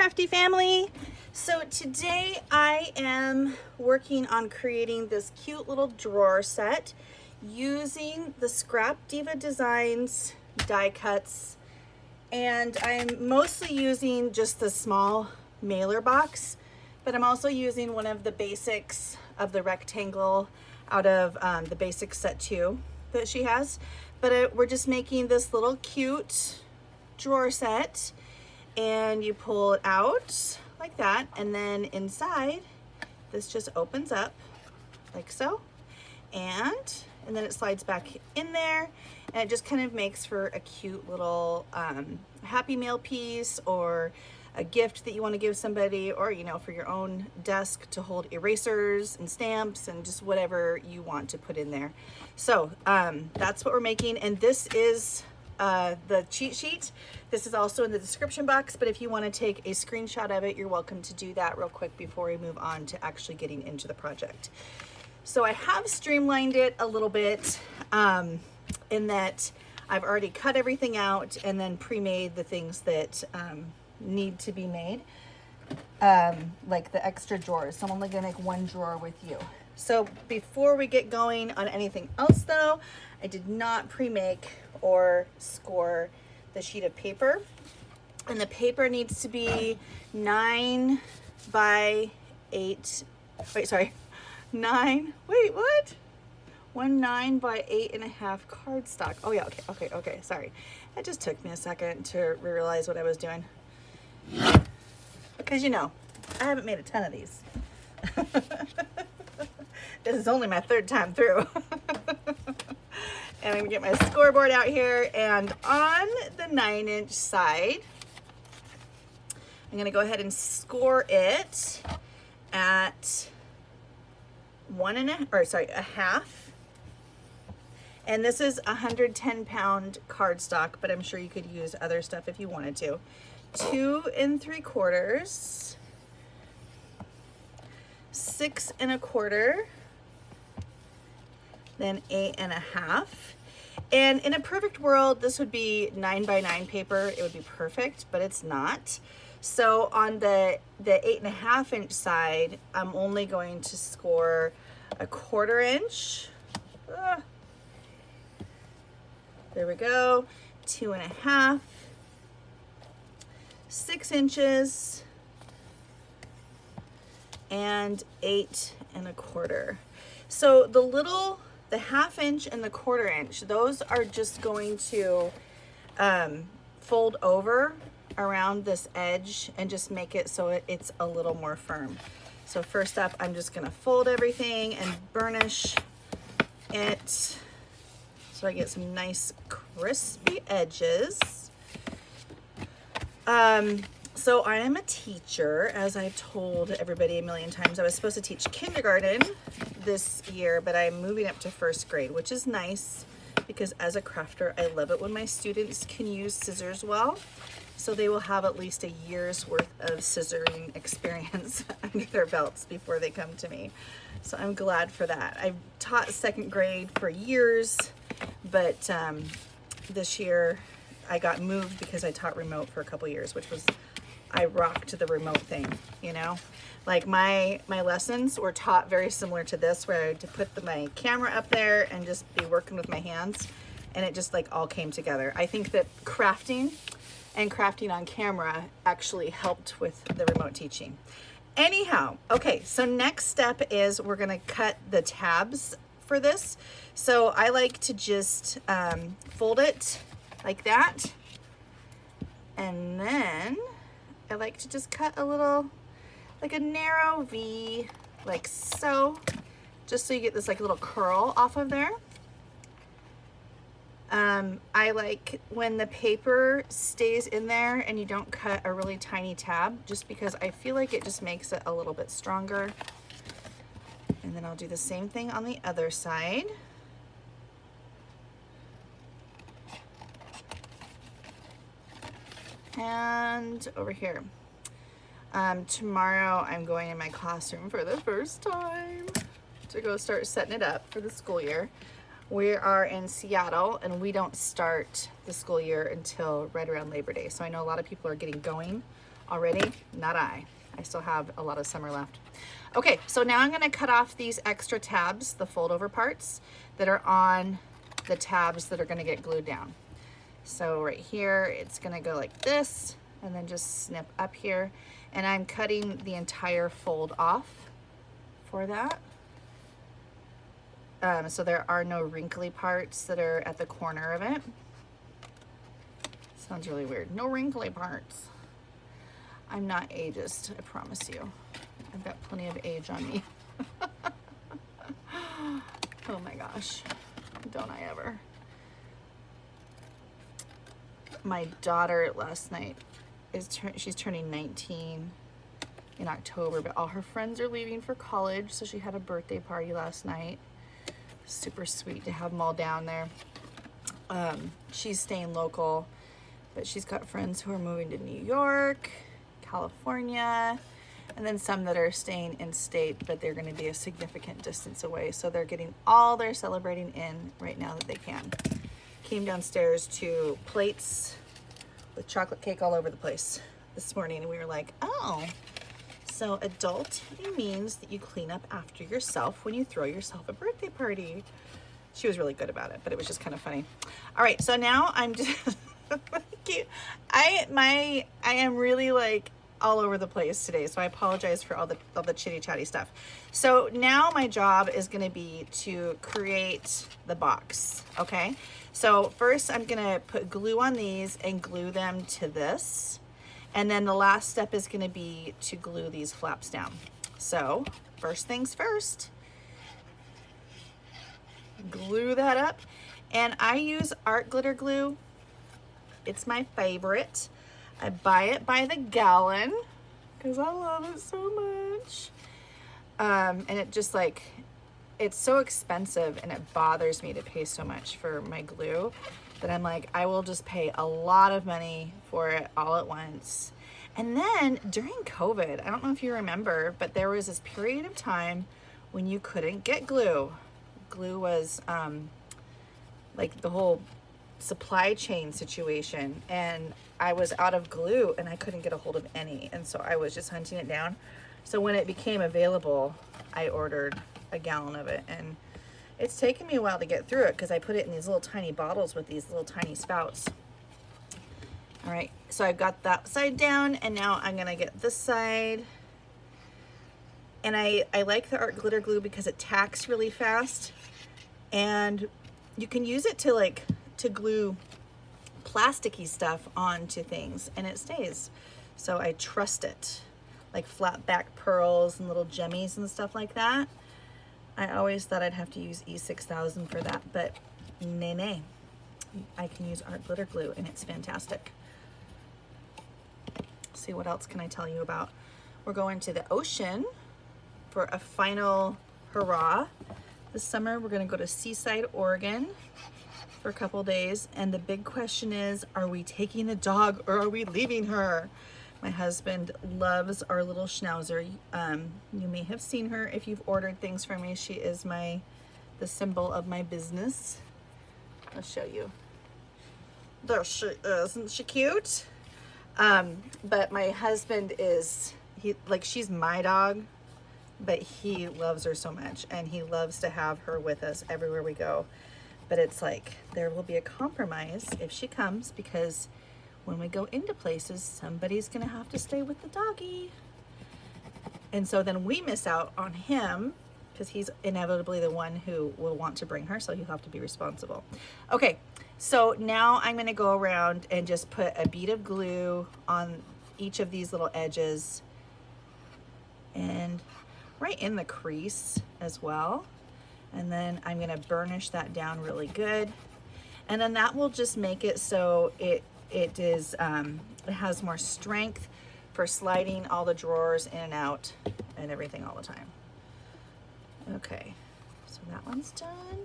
crafty family. So today I am working on creating this cute little drawer set using the Scrap Diva Designs die cuts, and I'm mostly using just the small mailer box, but I'm also using one of the basics of the rectangle out of the basic set 2 that she has. But we're just making this little cute drawer set, and you pull it out like that, and then inside this just opens up like so, and then it slides back in there, and it just kind of makes for a cute little happy mail piece, or a gift that you want to give somebody, or you know, for your own desk to hold erasers and stamps and just whatever you want to put in there. So that's what we're making, and this is the cheat sheet. This is also in the description box, but if you want to take a screenshot of it, you're welcome to do that real quick before we move on to actually getting into the project. So I have streamlined it a little bit in that I've already cut everything out and then pre-made the things that need to be made, like the extra drawers. So I'm only gonna make one drawer with you. So before we get going on anything else though, I did not pre-make or score the sheet of paper, and the paper needs to be 9 by 8, wait, sorry, 9, wait, what? 9 by 8.5 cardstock. Oh yeah, okay, sorry. It just took me a second to realize what I was doing. Because you know, I haven't made a ton of these. This is only my 3rd time through. And I'm gonna get my scoreboard out here, and on the 9-inch side, I'm gonna go ahead and score it at a half. And this is 110-pound cardstock, but I'm sure you could use other stuff if you wanted to. 2 3/4, 6 1/4, then 8 1/2. And in a perfect world, this would be 9 by 9 paper. It would be perfect, but it's not. So on the 8.5 inch side, I'm only going to score a 1/4 inch. There we go. 2 1/2, 6 inches, and 8 1/4. So the 1/2 inch and the 1/4 inch, those are just going to fold over around this edge and just make it so it's a little more firm. So first up, I'm just gonna fold everything and burnish it so I get some nice crispy edges. So I am a teacher, as I've told everybody a million times. I was supposed to teach kindergarten this year, but I'm moving up to 1st grade, which is nice because as a crafter, I love it when my students can use scissors well. So they will have at least a year's worth of scissoring experience under their belts before they come to me. So I'm glad for that. I've taught 2nd grade for years, but this year I got moved because I taught remote for a couple years, which was, I rocked the remote thing, you know? Like my lessons were taught very similar to this, where I had to put my camera up there and just be working with my hands, and it just like all came together. I think that crafting on camera actually helped with the remote teaching. Anyhow, okay, so next step is we're gonna cut the tabs for this. So I like to just fold it like that, and then I like to just cut a little, like a narrow V, like so, just so you get this like little curl off of there. I like when the paper stays in there and you don't cut a really tiny tab, just because I feel like it just makes it a little bit stronger. And then I'll do the same thing on the other side. And over here. Tomorrow I'm going in my classroom for the first time to go start setting it up for the school year. We are in Seattle, and we don't start the school year until right around Labor Day. So I know a lot of people are getting going already? Not I. I still have a lot of summer left. Okay, so now I'm gonna cut off these extra tabs, the fold over parts that are on the tabs that are gonna get glued down. So right here, it's gonna go like this, and then just snip up here. And I'm cutting the entire fold off for that. So there are no wrinkly parts that are at the corner of it. Sounds really weird. No wrinkly parts. I'm not ageist, I promise you. I've got plenty of age on me. Oh my gosh, don't I ever. My daughter last night, she's turning 19 in October, but all her friends are leaving for college, so she had a birthday party last night. Super sweet to have them all down there. She's staying local, but she's got friends who are moving to New York, California, and then some that are staying in state, but they're going to be a significant distance away. So they're getting all their celebrating in right now that they can. Came downstairs to plates with chocolate cake all over the place this morning, and we were like, oh, so adulting means that you clean up after yourself when you throw yourself a birthday party. She was really good about it, but it was just kind of funny. All right, so now I'm just cute. I am really like all over the place today, so I apologize for all the chitty chatty stuff. So now my job is going to be to create the box. Okay, so first I'm going to put glue on these and glue them to this. And then the last step is going to be to glue these flaps down. So first things first, glue that up. And I use art glitter glue. It's my favorite. I buy it by the gallon because I love it so much. And it just like, it's so expensive and it bothers me to pay so much for my glue that I'm like, I will just pay a lot of money for it all at once. And then during COVID, I don't know if you remember, but there was this period of time when you couldn't get glue. Glue was like the whole supply chain situation, and I was out of glue and I couldn't get a hold of any. And so I was just hunting it down. So when it became available, I ordered a gallon of it, and it's taken me a while to get through it because I put it in these little tiny bottles with these little tiny spouts. All right, so I've got that side down, and now I'm gonna get this side. And I like the art glitter glue because it tacks really fast, and you can use it to glue plasticky stuff onto things, and it stays. So I trust it, like flat back pearls and little jemmies and stuff like that. I always thought I'd have to use E6000 for that, but nay. I can use art glitter glue, and it's fantastic. Let's see, what else can I tell you about? We're going to the ocean for a final hurrah. This summer, we're gonna go to Seaside, Oregon for a couple days, and the big question is, are we taking the dog or are we leaving her? My husband loves our little schnauzer. You may have seen her if you've ordered things from me. She is the symbol of my business. I'll show you. There she is. Isn't she cute? But my husband she's my dog, but he loves her so much, and he loves to have her with us everywhere we go. But it's like, there will be a compromise if she comes, because when we go into places, somebody's gonna have to stay with the doggy. And so then we miss out on him because he's inevitably the one who will want to bring her, so he'll have to be responsible. Okay, so now I'm gonna go around and just put a bead of glue on each of these little edges and right in the crease as well. And then I'm gonna burnish that down really good. And then that will just make it so it has more strength for sliding all the drawers in and out and everything all the time. Okay, so that one's done.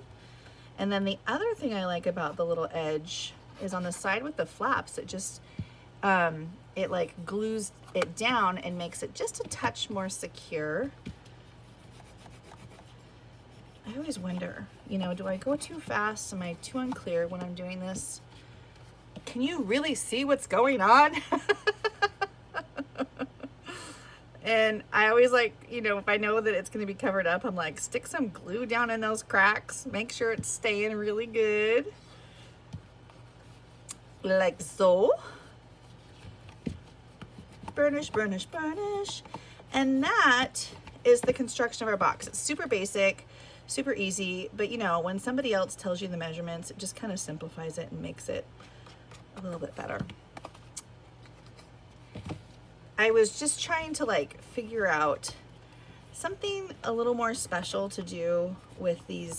And then the other thing I like about the little edge is on the side with the flaps, it just, it like glues it down and makes it just a touch more secure. I always wonder, do I go too fast? Am I too unclear when I'm doing this? Can you really see what's going on? And I always like, you know, if I know that it's going to be covered up, I'm like, stick some glue down in those cracks. Make sure it's staying really good. Like so. Burnish, burnish, burnish. And that is the construction of our box. It's super basic, super easy, but you know, when somebody else tells you the measurements, it just kind of simplifies it and makes it a little bit better. I was just trying to like figure out something a little more special to do with the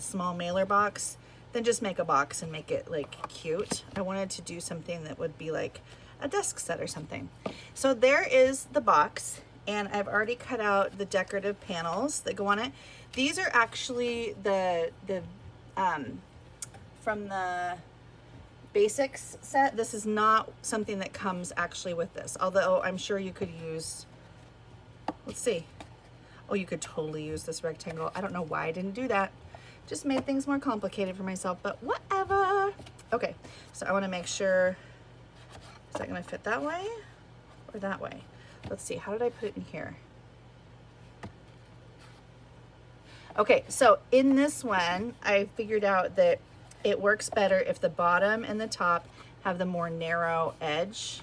small mailer box than just make a box and make it like cute. I wanted to do something that would be like a desk set or something. So there is the box, and I've already cut out the decorative panels that go on it. These are actually from the basics set. This is not something that comes actually with this, although I'm sure you could use, let's see. Oh, you could totally use this rectangle. I don't know why I didn't do that. Just made things more complicated for myself, but whatever. Okay, so I want to make sure, is that going to fit that way or that way? Let's see, how did I put it in here? Okay, so in this one, I figured out that it works better if the bottom and the top have the more narrow edge.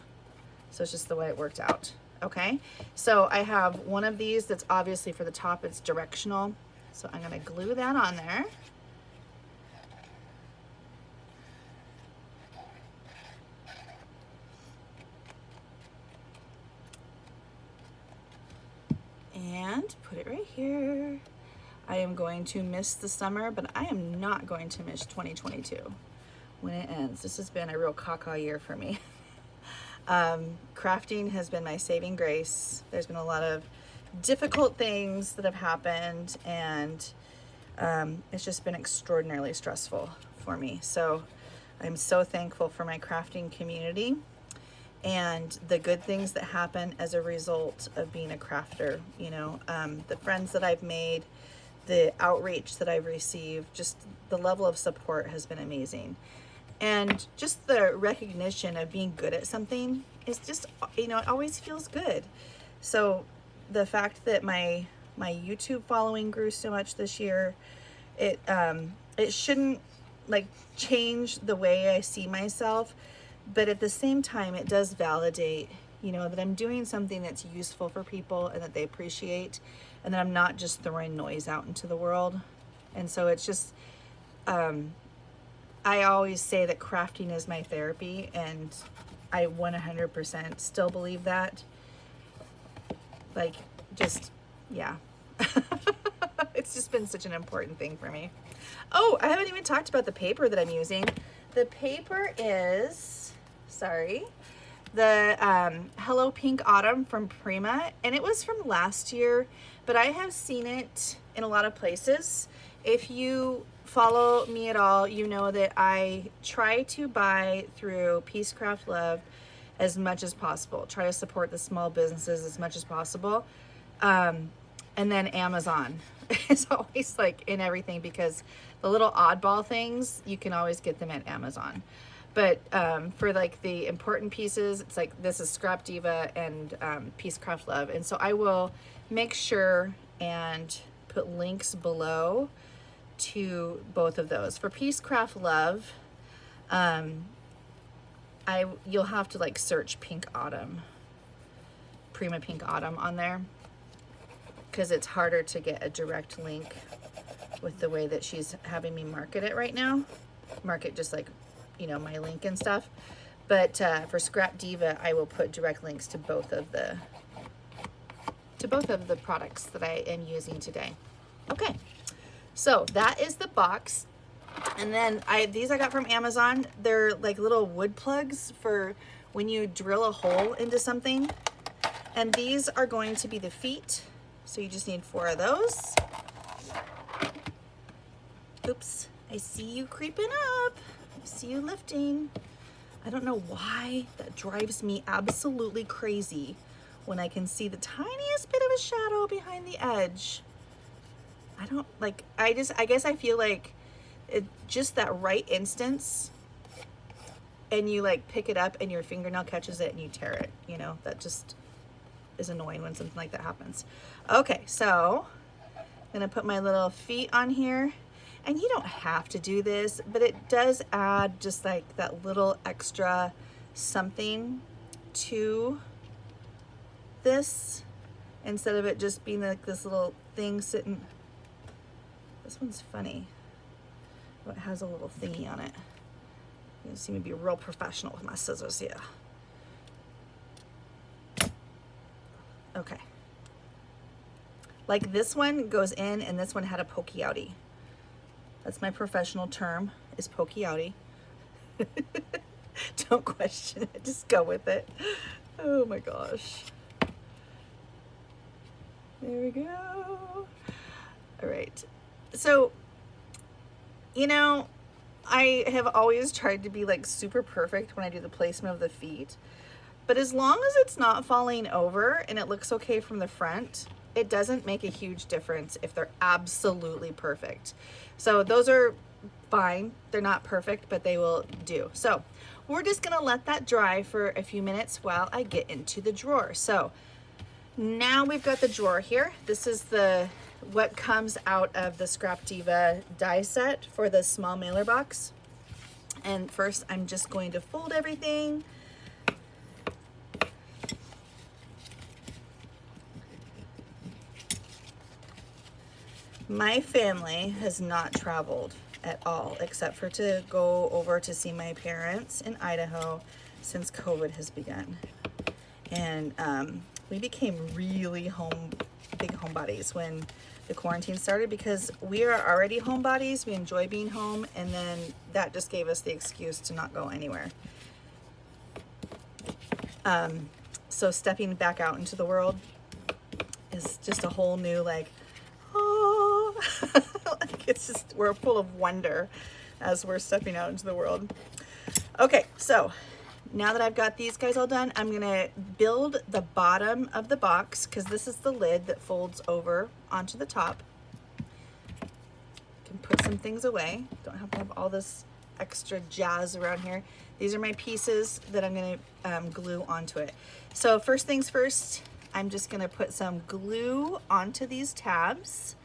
So it's just the way it worked out. Okay, so I have one of these that's obviously for the top, it's directional. So I'm gonna glue that on there. And put it right here. I am going to miss the summer, but I am not going to miss 2022 when it ends. This has been a real caca year for me. Crafting has been my saving grace. There's been a lot of difficult things that have happened, and it's just been extraordinarily stressful for me. So I'm so thankful for my crafting community and the good things that happen as a result of being a crafter. You know, the friends that I've made, the outreach that I've received, just the level of support has been amazing. And just the recognition of being good at something is just, you know, it always feels good. So the fact that my YouTube following grew so much this year, it shouldn't like change the way I see myself, but at the same time, it does validate, you know, that I'm doing something that's useful for people and that they appreciate, and that I'm not just throwing noise out into the world. And so it's just, I always say that crafting is my therapy, and I 100% still believe that. Like, just, yeah. It's just been such an important thing for me. Oh, I haven't even talked about the paper that I'm using. The paper is, sorry, the Hello Pink Autumn from Prima, and it was from last year, but I have seen it in a lot of places. If you follow me at all, you know that I try to buy through Peace Craft Love as much as possible. Try to support the small businesses as much as possible. And then Amazon is always like in everything, because the little oddball things, you can always get them at Amazon. But for like the important pieces, it's like this is Scrap Diva and Peace Craft Love. And so I will make sure and put links below to both of those. For Peace Craft Love, you'll have to like search Pink Autumn, Prima Pink Autumn on there, because it's harder to get a direct link with the way that she's having me market it right now. Market just like, you know, my link and stuff. But for Scrap Diva, I will put direct links to both of the products that I am using today. Okay, so that is the box. And then these I got from Amazon. They're like little wood plugs for when you drill a hole into something. And these are going to be the feet. So you just need 4 of those. Oops, I see you creeping up. I see you lifting. I don't know why that drives me absolutely crazy when I can see the tiniest bit of a shadow behind the edge. I don't like, I guess I feel like it just that right instance, and you like pick it up and your fingernail catches it and you tear it, you know, that just, is annoying when something like that happens. Okay, so I'm gonna put my little feet on here. And you don't have to do this, but it does add just like that little extra something to this, instead of it just being like this little thing sitting. This one's funny. Oh, it has a little thingy on it. You see me be real professional with my scissors here. Okay. Like this one goes in and this one had a pokey outie. That's my professional term, is pokey outie. Don't question it, just go with it. Oh my gosh. There we go. All right. So, you know, I have always tried to be like super perfect when I do the placement of the feet, but as long as it's not falling over and it looks okay from the front, it doesn't make a huge difference if they're absolutely perfect. So those are fine. They're not perfect, but they will do. So we're just gonna let that dry for a few minutes while I get into the drawer. So now we've got the drawer here. This is what comes out of the Scrap Diva die set for the small mailer box. And first I'm just going to fold everything. My family has not traveled at all, except for to go over to see my parents in Idaho since COVID has begun. And we became really big homebodies when the quarantine started, because we are already homebodies. We enjoy being home, and then that just gave us the excuse to not go anywhere. So stepping back out into the world is just a whole new, like, oh, like it's just, we're full of wonder as we're stepping out into the world. Okay, so now that I've got these guys all done, I'm gonna build the bottom of the box, because this is the lid that folds over onto the top. Can put some things away. Don't have to have all this extra jazz around here. These are my pieces that I'm gonna glue onto it. So first things first, I'm just gonna put some glue onto these tabs,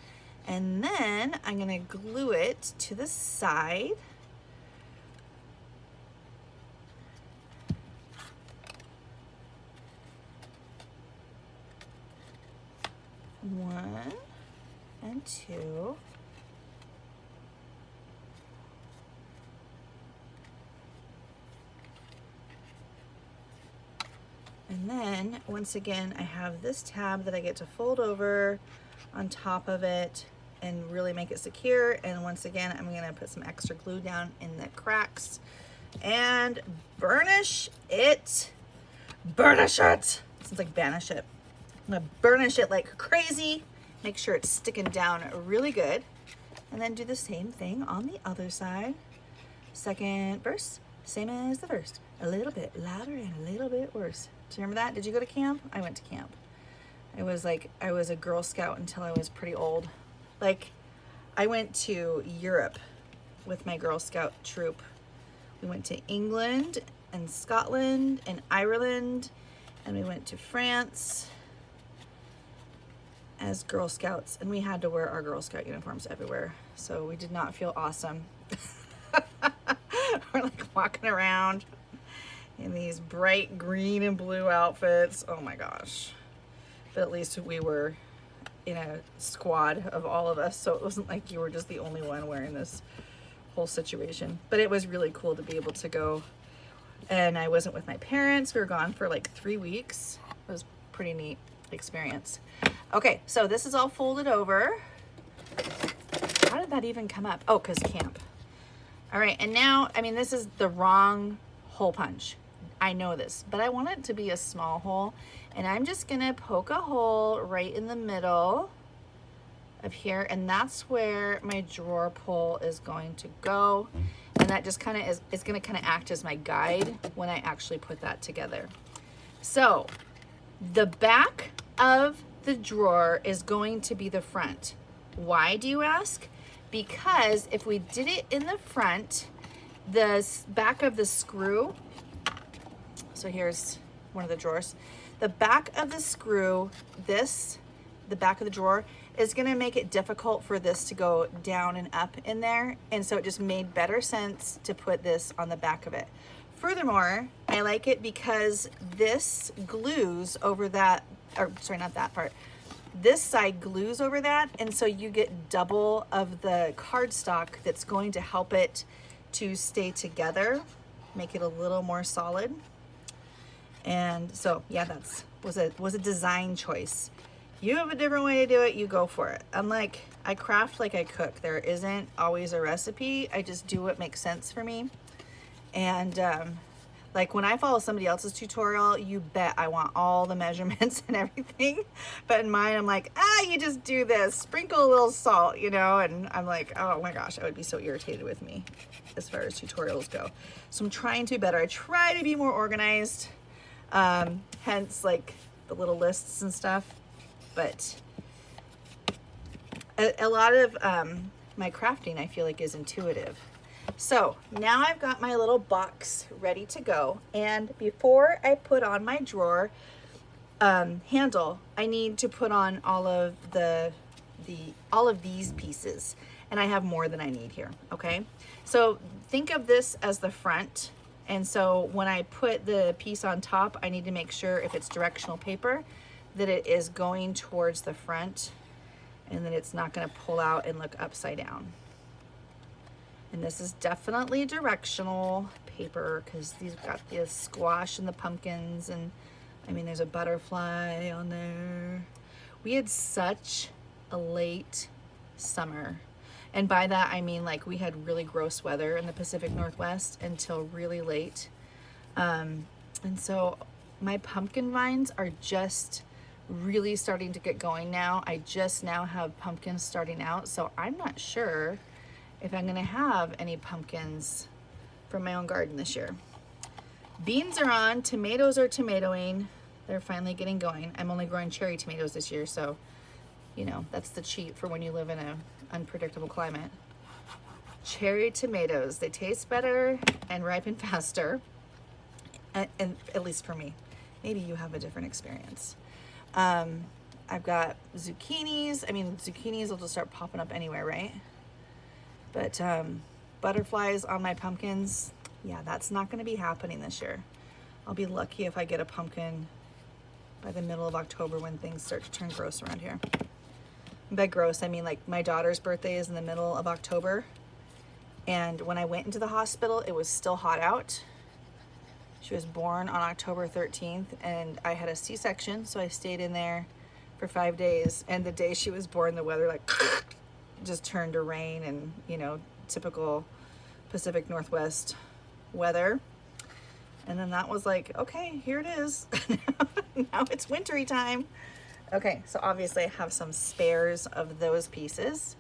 and then I'm gonna glue it to the side. One and two. And then, once again, I have this tab that I get to fold over on top of it and really make it secure. And once again, I'm gonna put some extra glue down in the cracks and burnish it. Burnish it! Sounds like banish it. I'm gonna burnish it like crazy. Make sure it's sticking down really good. And then do the same thing on the other side. Second verse, same as the first. A little bit louder and a little bit worse. Do you remember that? Did you go to camp? I went to camp. I was a Girl Scout until I was pretty old. Like, I went to Europe with my Girl Scout troop. We went to England and Scotland and Ireland, and we went to France as Girl Scouts, and we had to wear our Girl Scout uniforms everywhere. So we did not feel awesome. We're like walking around in these bright green and blue outfits. Oh my gosh. But at least we were in a squad of all of us, so it wasn't like you were just the only one wearing this whole situation. But it was really cool to be able to go. And I wasn't with my parents. We were gone for like 3 weeks. It was a pretty neat experience. Okay, so this is all folded over. How did that even come up? Oh, because camp. All right, and now, I mean, this is the wrong hole punch. I know this, but I want it to be a small hole, and I'm just gonna poke a hole right in the middle of here, and that's where my drawer pull is going to go. And that just kind of is gonna kind of act as my guide when I actually put that together. So the back of the drawer is going to be the front. Why, do you ask? Because if we did it in the front, the back of the screw, so here's one of the drawers, The back of the screw, the back of the drawer, is gonna make it difficult for this to go down and up in there. And so it just made better sense to put this on the back of it. Furthermore, I like it because this glues over that, or sorry, not that part. This side glues over that, and so you get double of the cardstock that's going to help it to stay together, make it a little more solid. And so yeah, that's was a design choice. You have a different way to do it, you go for it. Unlike I craft like I cook. There isn't always a recipe. I just do what makes sense for me. And like when I follow somebody else's tutorial, you bet I want all the measurements and everything. But in mine, I'm like, you just do this, sprinkle a little salt, you know? And I'm like, oh my gosh, I would be so irritated with me as far as tutorials go. So I'm trying to be better. I try to be more organized, hence like the little lists and stuff. But a lot of my crafting, I feel like, is intuitive. So now I've got my little box ready to go. And before I put on my drawer handle, I need to put on all of all of these pieces. And I have more than I need here, okay? So think of this as the front. And so when I put the piece on top, I need to make sure if it's directional paper that it is going towards the front and that it's not gonna pull out and look upside down. And this is definitely directional paper because these got the squash and the pumpkins, and I mean, there's a butterfly on there. We had such a late summer. And by that, I mean like we had really gross weather in the Pacific Northwest until really late. And so my pumpkin vines are just really starting to get going now. I just now have pumpkins starting out, so I'm not sure if I'm gonna have any pumpkins from my own garden this year. Beans are on, tomatoes are tomatoing. They're finally getting going. I'm only growing cherry tomatoes this year, so you know, that's the cheat for when you live in an unpredictable climate. Cherry tomatoes, they taste better and ripen faster, and at least for me. Maybe you have a different experience. I've got zucchinis. I mean, zucchinis will just start popping up anywhere, right? But butterflies on my pumpkins, yeah, that's not gonna be happening this year. I'll be lucky if I get a pumpkin by the middle of October when things start to turn gross around here. And by gross, I mean like my daughter's birthday is in the middle of October. And when I went into the hospital, it was still hot out. She was born on October 13th and I had a C-section, so I stayed in there for 5 days. And the day she was born, the weather like just turned to rain and, you know, typical Pacific Northwest weather. And then that was like, okay, here it is. Now it's wintry time. Okay, so obviously I have some spares of those pieces.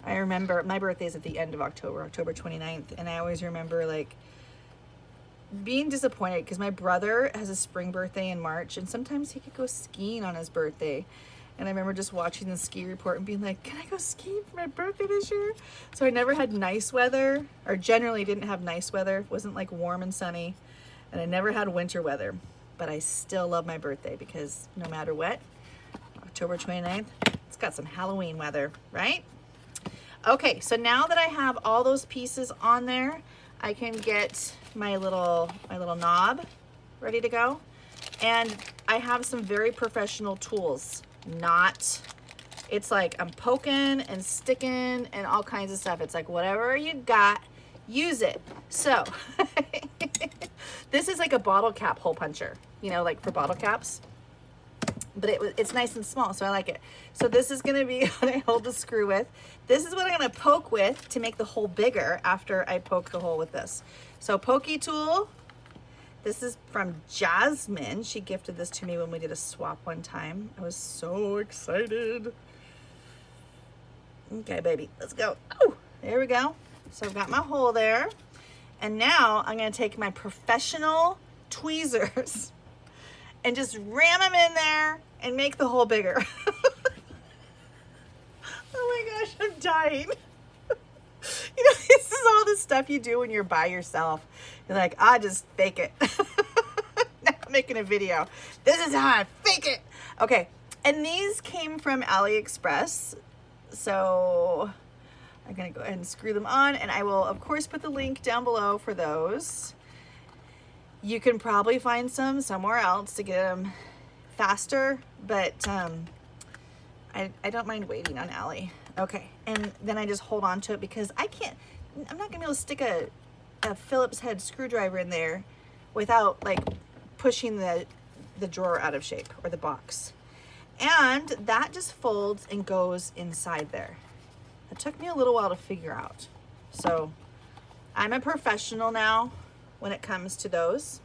I remember my birthday is at the end of October, October 29th. And I always remember like being disappointed because my brother has a spring birthday in March and sometimes he could go skiing on his birthday. And I remember just watching the ski report and being like, can I go skiing for my birthday this year? So I never had nice weather, or generally didn't have nice weather. It wasn't like warm and sunny. And I never had winter weather. But I still love my birthday because no matter what, October 29th, it's got some Halloween weather, right? Okay, so now that I have all those pieces on there, I can get my little knob ready to go. And I have some very professional tools. It's like I'm poking and sticking and all kinds of stuff. It's like whatever you got, use it. So this is like a bottle cap hole puncher, you know, like for bottle caps. But it's nice and small, so I like it. So this is gonna be what I hold the screw with. This is what I'm gonna poke with to make the hole bigger after I poke the hole with this. So pokey tool. This is from Jasmine. She gifted this to me when we did a swap one time. I was so excited. Okay, baby, let's go. Oh, there we go. So I've got my hole there. And now I'm gonna take my professional tweezers and just ram them in there and make the hole bigger. Oh my gosh, I'm dying. You know, this is all the stuff you do when you're by yourself. You're like, I just fake it. Now I'm making a video. This is how I fake it. Okay, and these came from AliExpress. So I'm gonna go ahead and screw them on, and I will of course put the link down below for those. You can probably find some somewhere else to get them faster, but I don't mind waiting on Ali. Okay, and then I just hold on to it because I'm not gonna be able to stick a Phillips head screwdriver in there without like pushing the drawer out of shape, or the box. And that just folds and goes inside there. It took me a little while to figure out. So I'm a professional now when it comes to those.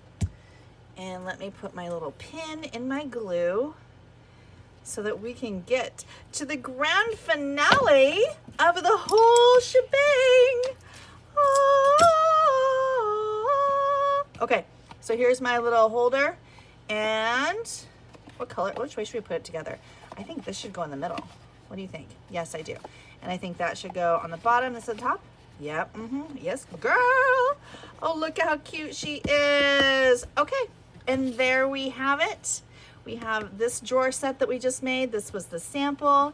And let me put my little pin in my glue so that we can get to the grand finale of the whole shebang. Okay, so here's my little holder. And which way should we put it together? I think this should go in the middle. What do you think? Yes, I do. And I think that should go on the bottom, this at the top. Yep, yes, girl. Oh, look at how cute she is. Okay, and there we have it. We have this drawer set that we just made. This was the sample.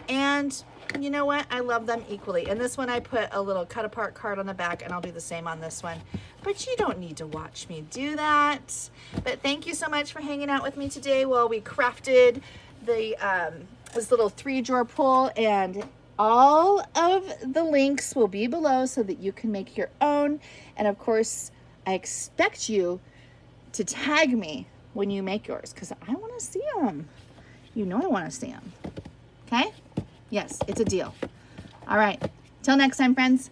And you know what? I love them equally. And this one I put a little cut apart card on the back, and I'll do the same on this one. But you don't need to watch me do that. But thank you so much for hanging out with me today while we crafted the this little 3-drawer pull, and all of the links will be below so that you can make your own. And of course, I expect you to tag me when you make yours, because I want to see them. You know I want to see them. Okay? Yes, it's a deal. All right. Till next time, friends.